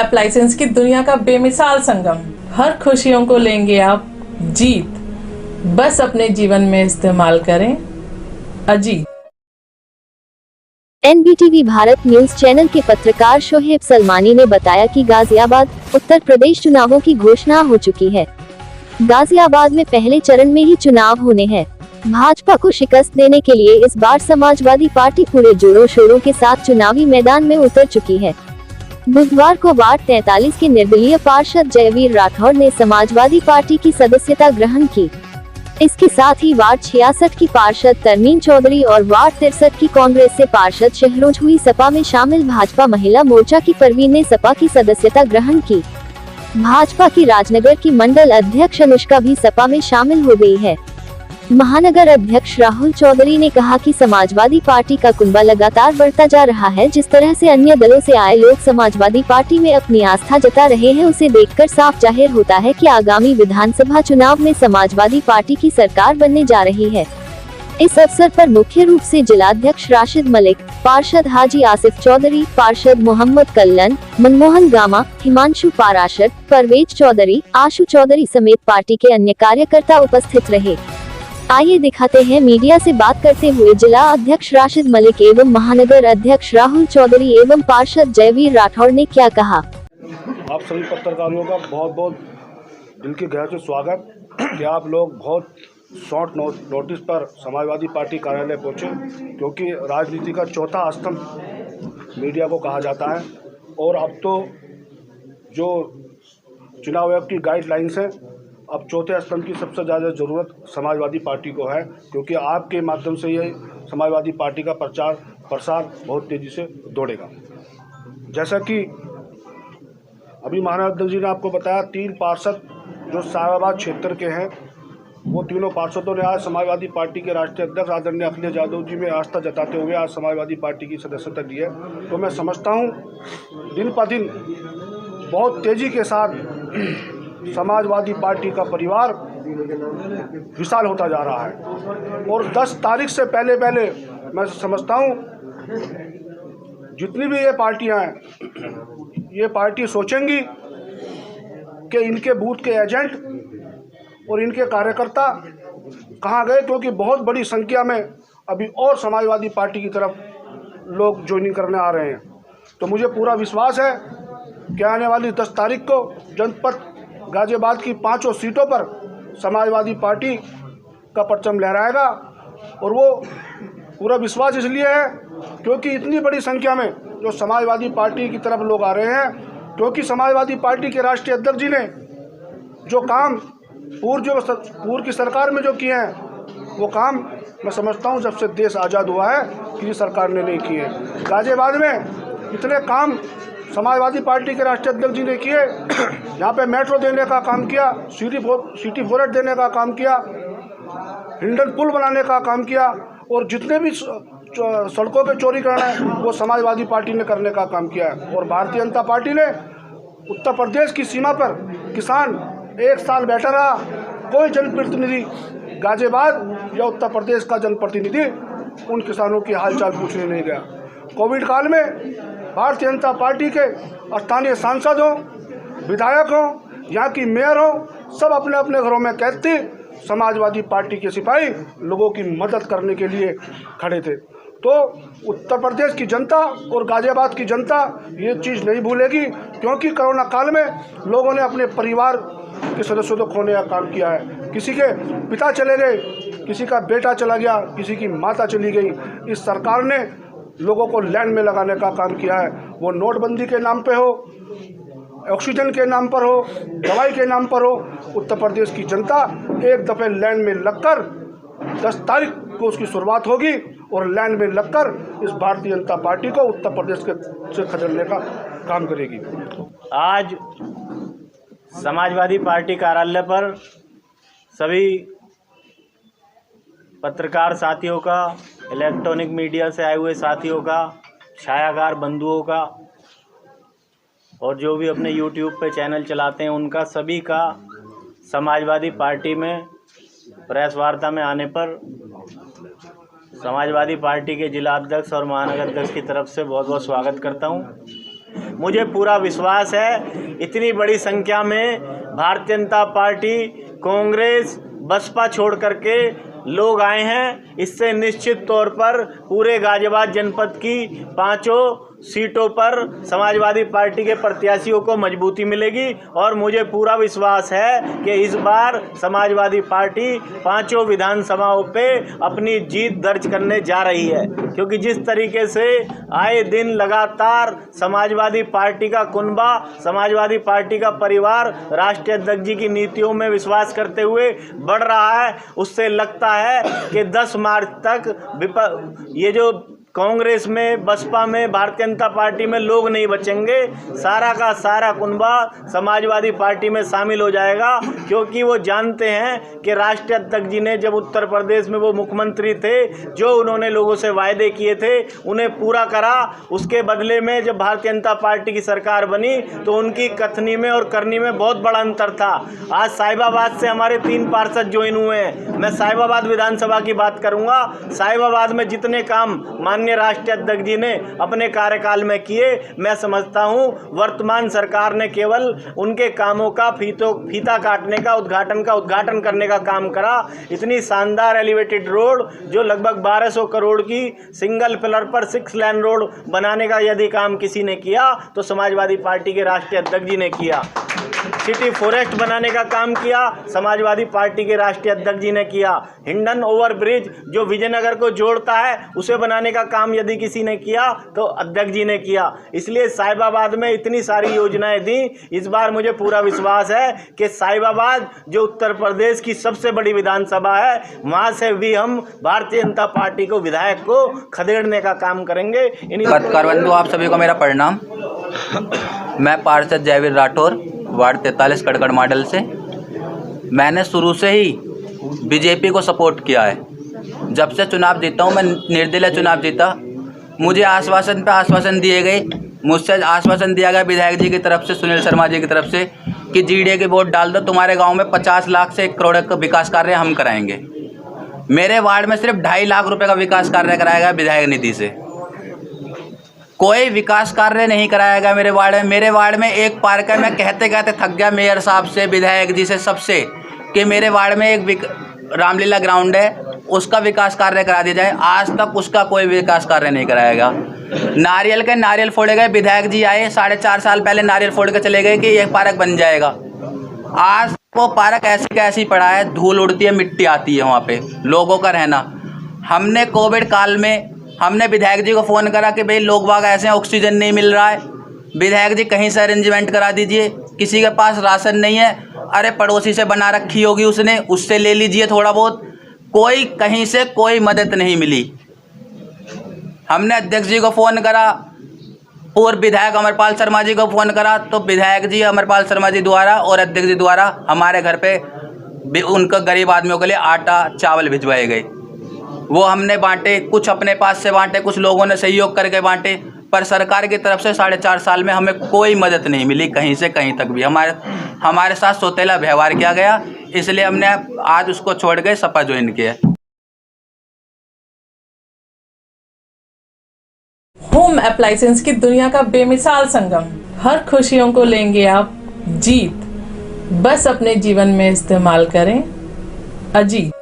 App licence की दुनिया का बेमिसाल संगम। हर खुशियों को लेंगे आप जीत, बस अपने जीवन में इस्तेमाल करें Ajit. NDTV Bharat news channel के पत्रकार शोहेब सलमानी ने बताया कि गाजियाबाद, उत्तर प्रदेश चुनावों की घोषणा हो चुकी है। गाजियाबाद में पहले चरण में ही चुनाव होने हैं। भाजपा को शिकस्त देने के लिए इस बार समाजवादी पार्टी पूरे जोरों शोरों के साथ चुनावी मैदान में उतर चुकी है। बुधवार को वार्ड 43 के निर्दलीय पार्षद जयवीर राठौर ने समाजवादी पार्टी की सदस्यता ग्रहण की। इसके साथ ही वार्ड 66 की पार्षद तरमीन चौधरी और वार्ड 63 की कांग्रेस से पार्षद शहरोज हुई सपा में शामिल भाजपा महिला मोर्चा की परवीन ने सपा की सदस्यता ग्रहण की। भाजपा की राजनगर की मंडल अध्यक्ष अनुष्का भी सपा में शामिल हो गई है। महानगर अध्यक्ष राहुल चौधरी ने कहा कि समाजवादी पार्टी का कुनबा लगातार बढ़ता जा रहा है। जिस तरह से अन्य दलों से आए लोग समाजवादी पार्टी में अपनी आस्था जता रहे हैं, उसे देखकर साफ जाहिर होता है कि आगामी विधानसभा चुनाव में समाजवादी पार्टी की सरकार बनने जा रही है। इस अवसर पर मुख्य रूप से जिलाध्यक्ष राशिद मलिक, पार्षद हाजी आसिफ चौधरी, पार्षद मोहम्मद कल्लन, मनमोहन गामा, हिमांशु पाराशर, परवेज चौधरी, आशु चौधरी समेत पार्टी के अन्य कार्यकर्ता उपस्थित रहे। आइए दिखाते हैं मीडिया से बात करते हुए जिला अध्यक्ष राशिद मलिक एवं महानगर अध्यक्ष राहुल चौधरी एवं पार्षद जयवीर राठौर ने क्या कहा। आप सभी पत्रकारों का बहुत बहुत दिल की गहराई से स्वागत कि आप लोग बहुत शॉर्ट नोटिस पर समाजवादी पार्टी कार्यालय पहुंचे, क्योंकि राजनीति का चौथा स्तंभ मीडिया को कहा जाता है। और अब तो जो चुनाव आयोग की गाइडलाइंस है, अब चौथे स्तंभ की सबसे ज़्यादा ज़रूरत समाजवादी पार्टी को है, क्योंकि आपके माध्यम से ये समाजवादी पार्टी का प्रचार प्रसार बहुत तेज़ी से दौड़ेगा। जैसा कि अभी महाराज जी ने आपको बताया, 3 पार्षद जो साहिबाबाद क्षेत्र के हैं, वो तीनों पार्षदों ने आज समाजवादी पार्टी के राष्ट्रीय अध्यक्ष आदरणीय अखिलेश यादव जी में आस्था जताते हुए आज समाजवादी पार्टी की सदस्यता ली है। तो मैं समझता हूँ दिन प दिन बहुत तेज़ी के साथ समाजवादी पार्टी का परिवार विशाल होता जा रहा है। और 10 तारीख से पहले मैं समझता हूँ जितनी भी ये पार्टियां हैं, ये पार्टी सोचेंगी कि इनके बूथ के एजेंट और इनके कार्यकर्ता कहाँ गए, क्योंकि बहुत बड़ी संख्या में अभी और समाजवादी पार्टी की तरफ लोग ज्वाइनिंग करने आ रहे हैं। तो मुझे पूरा विश्वास है कि आने वाली 10 तारीख को जनपद गाजियाबाद की 5 सीटों पर समाजवादी पार्टी का परचम लहराएगा। और वो पूरा विश्वास इसलिए है क्योंकि इतनी बड़ी संख्या में जो समाजवादी पार्टी की तरफ लोग आ रहे हैं, क्योंकि समाजवादी पार्टी के राष्ट्रीय अध्यक्ष जी ने जो काम पूर्व की सरकार में जो किए हैं, वो काम मैं समझता हूँ जब से देश आज़ाद हुआ है किसी सरकार ने नहीं किए। गाजियाबाद में इतने काम समाजवादी पार्टी के राष्ट्रीय अध्यक्ष जी ने किए। यहाँ पे मेट्रो देने का काम किया, सिटी फोरेट देने का काम किया, हिंडन पुल बनाने का काम किया, और जितने भी सड़कों के चौड़ीकरण है वो समाजवादी पार्टी ने करने का काम किया है। और भारतीय जनता पार्टी ने उत्तर प्रदेश की सीमा पर किसान 1 साल बैठा रहा, कोई जनप्रतिनिधि गाजियाबाद या उत्तर प्रदेश का जनप्रतिनिधि उन किसानों की हालचाल पूछने नहीं गया। कोविड काल में भारतीय जनता पार्टी के स्थानीय सांसद हों, विधायक हों, यहाँ की मेयर हों, सब अपने अपने घरों में कैद थे। समाजवादी पार्टी के सिपाही लोगों की मदद करने के लिए खड़े थे। तो उत्तर प्रदेश की जनता और गाजियाबाद की जनता ये चीज़ नहीं भूलेगी, क्योंकि कोरोना काल में लोगों ने अपने परिवार के सदस्यों को खोने का काम किया है। किसी के पिता चले गए, किसी का बेटा चला गया, किसी की माता चली गई। इस सरकार ने लोगों को लाइन में लगाने का काम किया है। वो नोटबंदी के नाम पे हो, ऑक्सीजन के नाम पर हो, दवाई के नाम पर हो, उत्तर प्रदेश की जनता एक दफ़े लाइन में लगकर 10 तारीख को उसकी शुरुआत होगी और लाइन में लगकर इस भारतीय जनता पार्टी को उत्तर प्रदेश से खदेड़ने का काम करेगी। आज समाजवादी पार्टी कार्यालय पर सभी पत्रकार साथियों का, इलेक्ट्रॉनिक मीडिया से आए हुए साथियों का, छायाकार बंधुओं का और जो भी अपने YouTube पे चैनल चलाते हैं उनका, सभी का समाजवादी पार्टी में प्रेस वार्ता में आने पर समाजवादी पार्टी के जिला अध्यक्ष और महानगर अध्यक्ष की तरफ से बहुत बहुत स्वागत करता हूं। मुझे पूरा विश्वास है इतनी बड़ी संख्या में भारतीय जनता पार्टी, कांग्रेस, बसपा छोड़ करके लोग आए हैं। इससे निश्चित तौर पर पूरे गाजियाबाद जनपद की 5 सीटों पर समाजवादी पार्टी के प्रत्याशियों को मजबूती मिलेगी और मुझे पूरा विश्वास है कि इस बार समाजवादी पार्टी 5 विधानसभाओं पे अपनी जीत दर्ज करने जा रही है, क्योंकि जिस तरीके से आए दिन लगातार समाजवादी पार्टी का कुनबा, समाजवादी पार्टी का परिवार राष्ट्रीय अध्यक्ष जी की नीतियों में विश्वास करते हुए बढ़ रहा है, उससे लगता है कि 10 मार्च तक ये जो कांग्रेस में, बसपा में, भारतीय जनता पार्टी में लोग नहीं बचेंगे। सारा का सारा कुनबा समाजवादी पार्टी में शामिल हो जाएगा, क्योंकि वो जानते हैं कि राष्ट्रीय अध्यक्ष जी ने जब उत्तर प्रदेश में वो मुख्यमंत्री थे, जो उन्होंने लोगों से वायदे किए थे उन्हें पूरा करा। उसके बदले में जब भारतीय जनता पार्टी की सरकार बनी तो उनकी कथनी में और करनी में बहुत बड़ा अंतर था। आज साहिबाबाद से हमारे 3 पार्षद ज्वाइन हुए हैं। मैं साहिबाबाद विधानसभा की बात करूँगा। साहिबाबाद में जितने काम माननीय राष्ट्रीय अध्यक्ष जी ने अपने कार्यकाल में किए, मैं समझता हूं वर्तमान सरकार ने केवल उनके कामों का फीता काटने का, उद्घाटन करने का काम करा। इतनी शानदार एलिवेटेड रोड जो लगभग 1200 करोड़ की सिंगल पिलर पर 6 लेन रोड बनाने का यदि काम किसी ने किया तो समाजवादी पार्टी के राष्ट्रीय अध्यक्ष जी ने किया। सिटी फॉरेस्ट बनाने का काम किया, समाजवादी पार्टी के राष्ट्रीय अध्यक्ष जी ने किया। हिंडन ओवर ब्रिज जो विजयनगर को जोड़ता है उसे बनाने का काम यदि किसी ने किया तो अध्यक्ष जी ने किया। इसलिए साहिबाबाद में इतनी सारी योजनाएं दी। इस बार मुझे पूरा विश्वास है कि साहिबाबाद जो उत्तर प्रदेश की सबसे बड़ी विधानसभा है, वहां से भी हम भारतीय जनता पार्टी को, विधायक को खदेड़ने का काम करेंगे। पत्रकार बंधु, आप सभी को मेरा प्रणाम। मैं पार्षद जयवीर राठौर, वार्ड 43 कड़कड़ मॉडल से। मैंने शुरू से ही बीजेपी को सपोर्ट किया है। जब से चुनाव जीता हूँ, मैं निर्दलीय चुनाव जीता, मुझे आश्वासन पे आश्वासन दिए गए। मुझसे आश्वासन दिया गया विधायक जी की तरफ से, सुनील शर्मा जी की तरफ से, कि जीडीए की वोट डाल दो, तुम्हारे गांव में 50 लाख से 1 करोड़ का विकास कार्य हम कराएंगे। मेरे वार्ड में सिर्फ 2.5 लाख रुपए का विकास कार्य कराया गया विधायक निधि से। कोई विकास कार्य नहीं कराया गया मेरे वार्ड में। मेरे वार्ड में एक पार्क है, मैं कहते कहते थक गया मेयर साहब से, विधायक जी से, सबसे, कि मेरे वार्ड में एक रामलीला ग्राउंड है, उसका विकास कार्य करा दिया जाए। आज तक उसका कोई विकास कार्य नहीं कराया गया। नारियल फोड़े गए, विधायक जी आए 4.5 साल पहले, नारियल फोड़ के चले गए कि ये पार्क बन जाएगा। आज वो पार्क ऐसी कैसी पड़ा है, धूल उड़ती है, मिट्टी आती है वहाँ पे, लोगों का रहना। हमने कोविड काल में हमने विधायक जी को फ़ोन करा कि भाई लोग बाग ऐसे हैं, ऑक्सीजन नहीं मिल रहा है, विधायक जी कहीं से अरेंजमेंट करा दीजिए। किसी के पास राशन नहीं है, अरे पड़ोसी से बना रखी होगी उसने, उससे ले लीजिए थोड़ा बहुत। कोई कहीं से कोई मदद नहीं मिली। हमने अध्यक्ष जी को फ़ोन करा, पूर्व विधायक अमरपाल शर्मा जी को फ़ोन करा, तो विधायक जी अमरपाल शर्मा जी द्वारा और अध्यक्ष जी द्वारा हमारे घर पे उनका गरीब आदमियों के लिए आटा चावल भिजवाए गए। वो हमने बांटे, कुछ अपने पास से बांटे, कुछ लोगों ने सहयोग करके बांटे, पर सरकार की तरफ से 4.5 साल में हमें कोई मदद नहीं मिली, कहीं से कहीं तक भी। हमारे साथ सौतेला व्यवहार किया गया, इसलिए हमने आज उसको छोड़ के सपा ज्वाइन किया। होम एप्लायंसेस की दुनिया का बेमिसाल संगम, हर खुशियों को लेंगे आप जीत, बस अपने जीवन में इस्तेमाल करें अजीत।